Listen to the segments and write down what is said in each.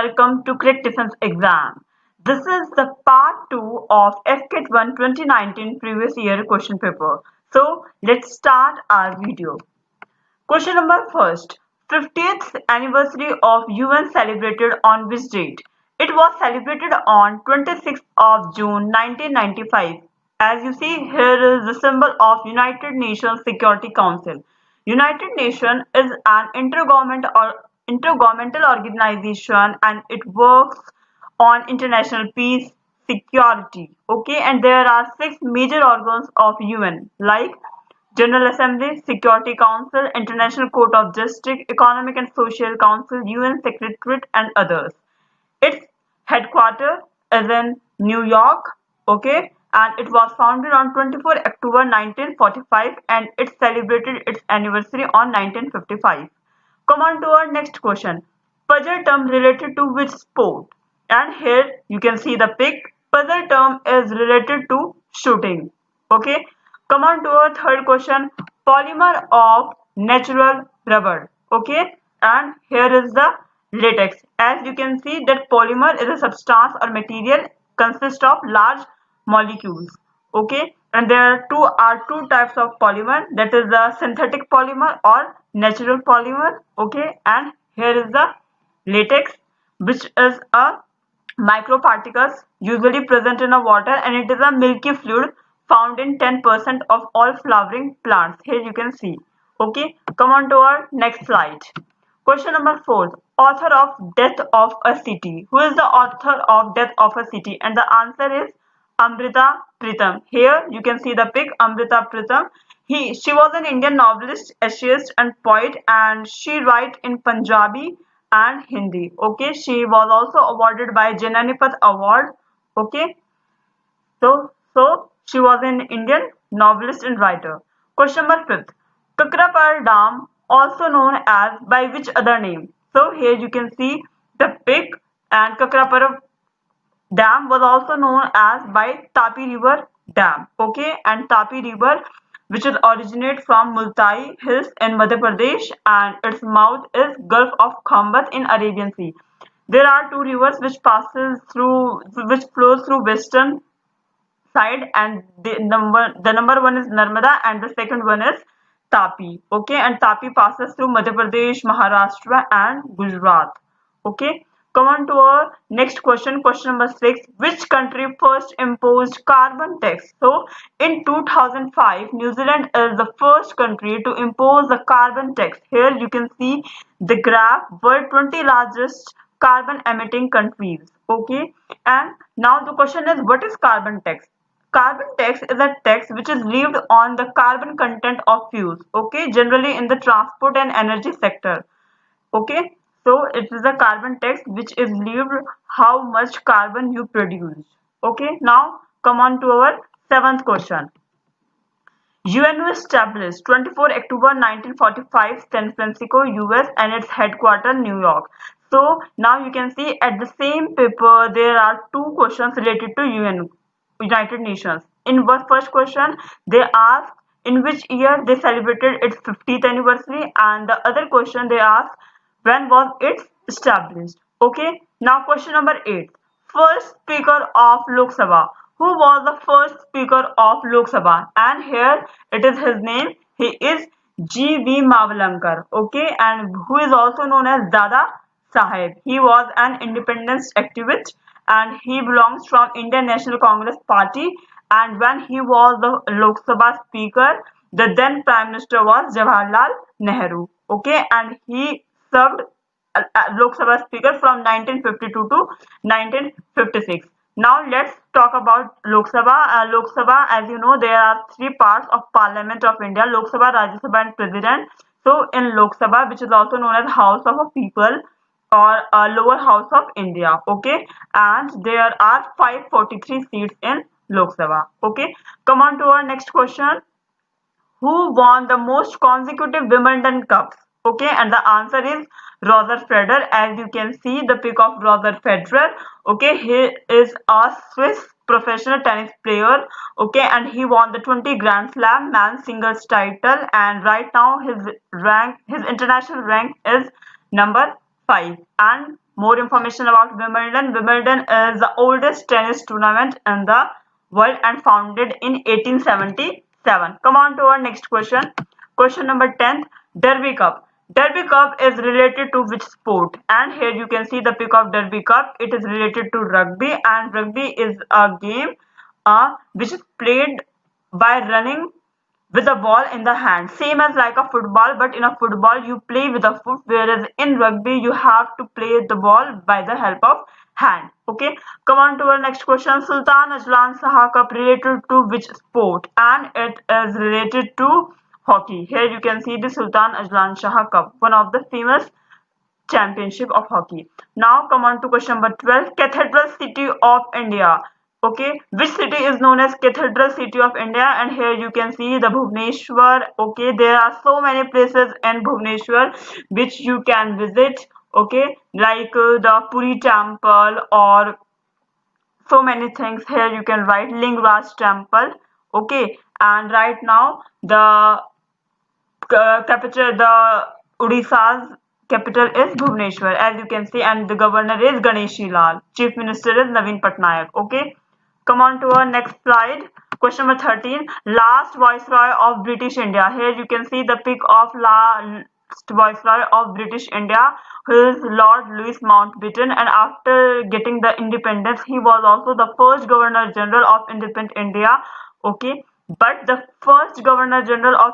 welcome to Crit Defense Exam. This is the part 2 of FKT1 2019 previous year question paper. So let's start our video. Question number first. 50th anniversary of UN celebrated on which date? It was celebrated on 26th of June 1995. As you see, here is the symbol of United Nations Security Council. United Nations is an intergovernmental organization and it works on international peace, security. Okay, and there are 6 major organs of UN like General Assembly, Security Council, International Court of Justice, Economic and Social Council, UN Secretariat, and others. Its headquarters is in New York, okay, and it was founded on 24 October 1945 and it celebrated its anniversary on 1955. Come on to our next question. Puzzle term related to which sport? And here you can see the pic. Puzzle term is related to shooting. Okay. Come on to our third question. Polymer of natural rubber. Okay. And here is the latex. As you can see that polymer is a substance or material consists of large molecules. Okay. And there are two types of polymer, that is the synthetic polymer or natural polymer. Okay. And here is the latex, which is a microparticles usually present in a water and it is a milky fluid found in 10% of all flowering plants. Here you can see. Okay, come on to our next slide. Question number 4. Author of Death of a City. Who is the author of Death of a City? And the answer is Amrita Pritam. Here you can see the pic, Amrita Pritam. She was an Indian novelist, essayist and poet and she write in Punjabi and Hindi. Okay, she was also awarded by Jananipath Award. Okay, so she was an Indian novelist and writer. Question number 5. Kakrapar Dam, also known as by which other name? So here you can see the pic, and Kakrapar Dam was also known as by Tapi River Dam. Okay, and Tapi River, which is originate from Multai Hills in Madhya Pradesh, and its mouth is Gulf of Khambat in Arabian Sea. There are two rivers which flows through western side, and the number one is Narmada and the second one is Tapi. Okay, and Tapi passes through Madhya Pradesh, Maharashtra and Gujarat. Okay, come on to our next question. Question number 6. Which country first imposed carbon tax? So in 2005, New Zealand is the first country to impose the carbon tax. Here you can see the graph, world 20 largest carbon emitting countries. Okay, and now the question is, what is carbon tax? Carbon tax is a tax which is levied on the carbon content of fuels, okay, generally in the transport and energy sector. Okay, so it is a carbon tax which is levied how much carbon you produce. Okay, now come on to our 7th question. UNO established 24 October 1945, San Francisco, US, and its headquarters New York. So now you can see at the same paper there are two questions related to UN, United Nations. In the first question, they asked in which year they celebrated its 50th anniversary, and the other question they asked when was it established. Okay, now question number 8. First speaker of Lok Sabha. Who was the first speaker of Lok Sabha? And here it is his name. He is G.V. Mavalankar. Okay, and who is also known as Dada Saheb. He was an independence activist and he belongs from Indian National Congress Party, and when he was the Lok Sabha speaker, the then Prime Minister was Jawaharlal Nehru. Okay, and he served Lok Sabha speaker from 1952 to 1956. Now let's talk about Lok Sabha. Lok Sabha, as you know, there are 3 parts of Parliament of India: Lok Sabha, Rajya Sabha and President. So in Lok Sabha, which is also known as House of a People or lower house of India, okay, and there are 543 seats in Lok Sabha. Okay, come on to our next question. Who won the most consecutive Wimbledon Cups? Okay, and the answer is Roger Federer. As you can see the pic of Roger Federer. Okay, he is a Swiss professional tennis player. Okay, and he won the 20 Grand Slam men's singles title, and right now his international rank is number 5, and more information about Wimbledon. Wimbledon is the oldest tennis tournament in the world and founded in 1877. Come on to our next question. Question number 10. Derby Cup. Derby Cup is related to which sport? And here you can see the pic of Derby Cup. It is related to rugby, and rugby is a game which is played by running with a ball in the hand, same as like a football, but in a football you play with a foot, whereas in rugby you have to play the ball by the help of hand. Okay, come on to our next question. Sultan Ajlan Saha Cup related to which sport? And it is related to hockey. Here you can see the Sultan Ajlan Shah Cup, one of the famous championship of hockey. Now come on to question number 12. Cathedral City of India. Okay, which city is known as Cathedral City of India? And here you can see the Bhubaneswar. Okay, there are so many places in Bhubaneswar which you can visit. Okay, like the Puri Temple or so many things. Here you can write Lingaraj Temple. Okay, and right now the capital, the Odisha's capital is Bhubaneswar, as you can see, and the governor is Ganeshi Lal. Chief Minister is Naveen Patnaik. Okay, come on to our next slide. Question number 13. Last Viceroy of British India. Here you can see the pic of last Viceroy of British India, who is Lord Louis Mountbatten. And after getting the independence, he was also the first Governor General of independent India. Okay, but the first Governor General of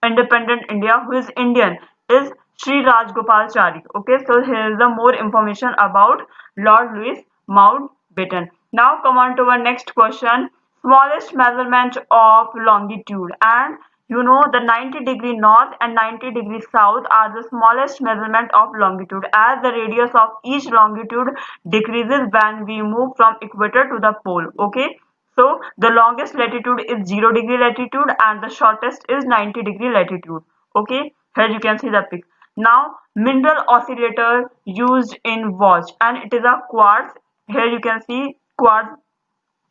independent India who is Indian is Sri Rajgopalachari. Okay, so here is the more information about Lord Louis Mountbatten. Now come on to our next question. Smallest measurement of longitude. And you know the 90-degree north and 90-degree south are the smallest measurement of longitude, as the radius of each longitude decreases when we move from equator to the pole. Okay, so the longest latitude is 0-degree latitude and the shortest is 90-degree latitude. Okay, here you can see the pic. Now mineral oscillator used in watch, and it is a quartz. Here you can see quartz,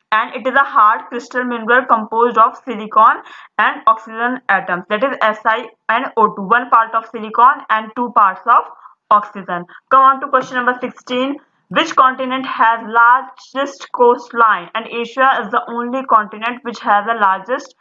and it is a hard crystal mineral composed of silicon and oxygen atoms, that is Si and O2, one part of silicon and two parts of oxygen. Come on to question number 16. Which continent has largest coastline? And Asia is the only continent which has the largest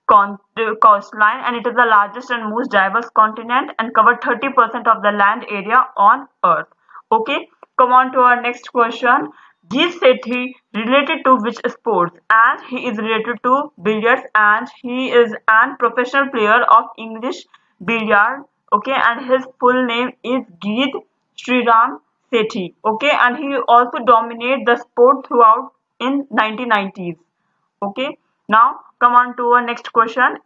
coastline, and it is the largest and most diverse continent and cover 30% of the land area on earth. Okay, come on to our next question. Jeet Sethi related to which sports? And he is related to billiards, and he is an professional player of English billiard. Okay, and his full name is Geet Sriram Sethi. Okay, and he also dominated the sport throughout in 1990s. Okay, now come on to our next question.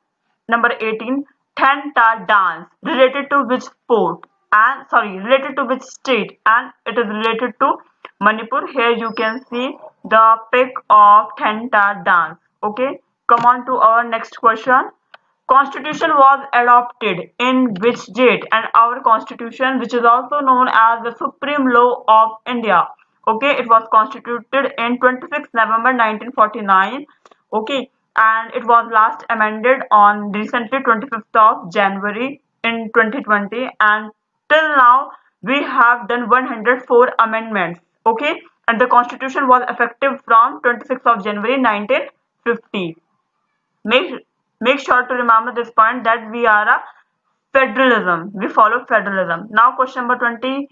Number 18. Thenta dance related to which sport? And sorry, related to which state? And it is related to Manipur. Here you can see the pic of Thenta dance. Okay, come on to our next question. Constitution was adopted in which date? And our constitution, which is also known as the supreme law of India, okay, it was constituted in 26 November 1949. Okay, and it was last amended on recently 25th of January in 2020, and till now we have done 104 amendments. Okay, and the constitution was effective from 26th of January 1950. Make sure to remember this point, that we are a federalism. We follow federalism. Now question number 20.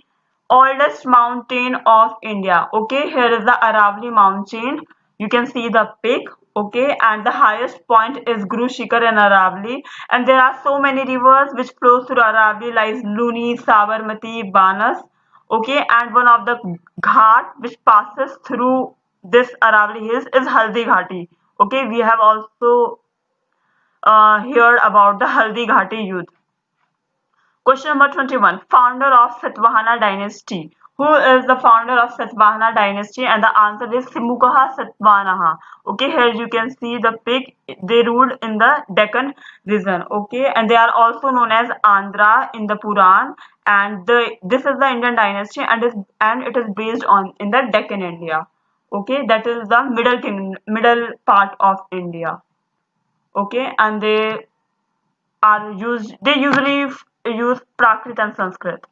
Oldest mountain of India. Okay, here is the Aravalli mountain. You can see the peak. Okay, and the highest point is Guru Shikhar in Aravalli. And there are so many rivers which flow through Aravalli, like Luni, Sabarmati, Banas. Okay, and one of the ghat which passes through this Aravalli hills is Haldi Ghati. Okay, we have also heard about the Haldi Ghati youth. Question number 21. Founder of Satvahana dynasty. Who is the founder of Satvahana dynasty? And the answer is Simukaha Satvanaha. Okay, here you can see the pic. They ruled in the Deccan region. Okay, and they are also known as Andhra in the Puran. And this is the Indian dynasty, and it is based on in the Deccan India. Okay, that is the middle part of India. Okay, and they usually use Prakrit and Sanskrit.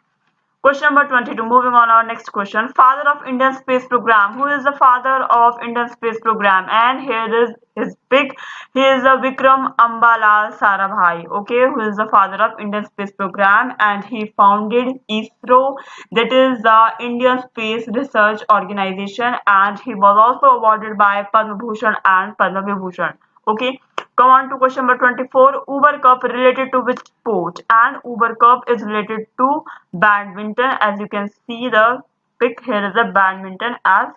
Question number 22. Moving on our next question. Father of Indian space program. Who is the father of Indian space program? And here is his pick. He is the Vikram Ambalal Sarabhai. Okay, who is the father of Indian space program, and he founded ISRO, that is the Indian Space Research Organization, and he was also awarded by Padma Bhushan and Padma Vibhushan. Okay. Come on to question number 24. Uber Cup related to which sport? And Uber Cup is related to badminton. As you can see the pic here is a badminton, as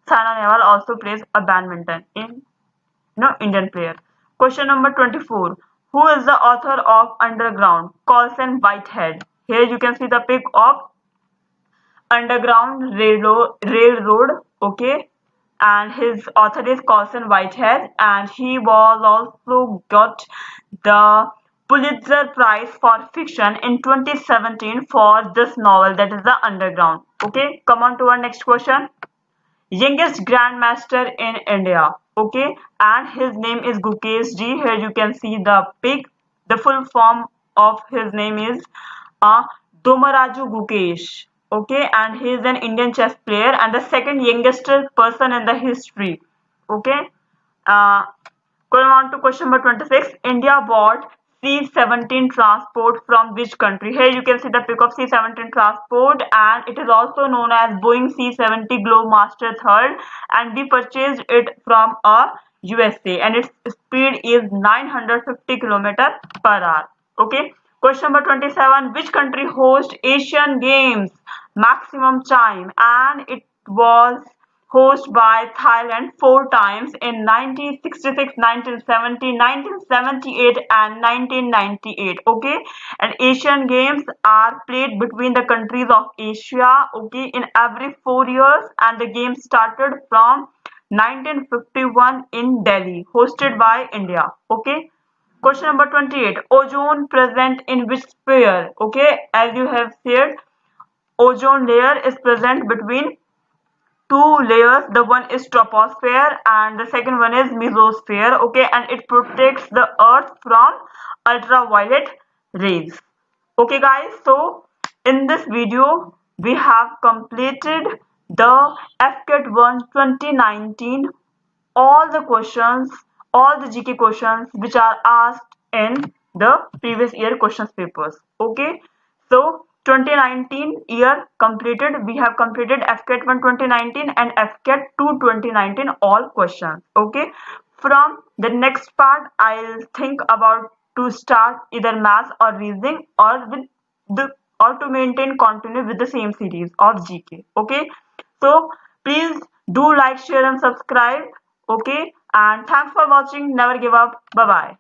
Saina Nehwal also plays a badminton in Indian player. Question number 24. Who is the author of Underground? Colson Whitehead. Here you can see the pic of Underground Railroad, okay, and his author is Colson Whitehead, and he was also got the Pulitzer Prize for Fiction in 2017 for this novel, that is the Underground. Okay, come on to our next question. Youngest Grandmaster in India, okay, and his name is Gukesh Ji. Here you can see the pic. The full form of his name is uh, Domaraju Gukesh, okay, and he is an Indian chess player and the second youngest person in the history, okay. uh, Going on to question number 26. India bought C-17 transport from which country? Here you can see the pic of C-17 transport, and it is also known as Boeing C-70 Globemaster III, and we purchased it from USA, and its speed is 950 km per hour. Okay. Question number 27. Which country hosts Asian Games maximum time? And it was hosted by Thailand four times in 1966, 1970, 1978 and 1998. Okay, and Asian Games are played between the countries of Asia, okay, in every 4 years, and the game started from 1951 in Delhi, hosted by India. Okay. Question number 28. Ozone present in which sphere? Okay, as you have said, ozone layer is present between two layers. The one is troposphere and the second one is mesosphere. Okay, and it protects the earth from ultraviolet rays. Okay guys, so in this video we have completed the FCAT 1 2019, all the questions, all the GK questions which are asked in the previous year questions papers. Okay, so 2019 year completed. We have completed FCAT 1 2019 and FCAT 2 2019 all questions. Okay, from the next part I'll think about to start either maths or reasoning, or with the or to maintain continue with the same series of GK. Okay, so please do like, share and subscribe. Okay, and thanks for watching. Never give up. Bye bye.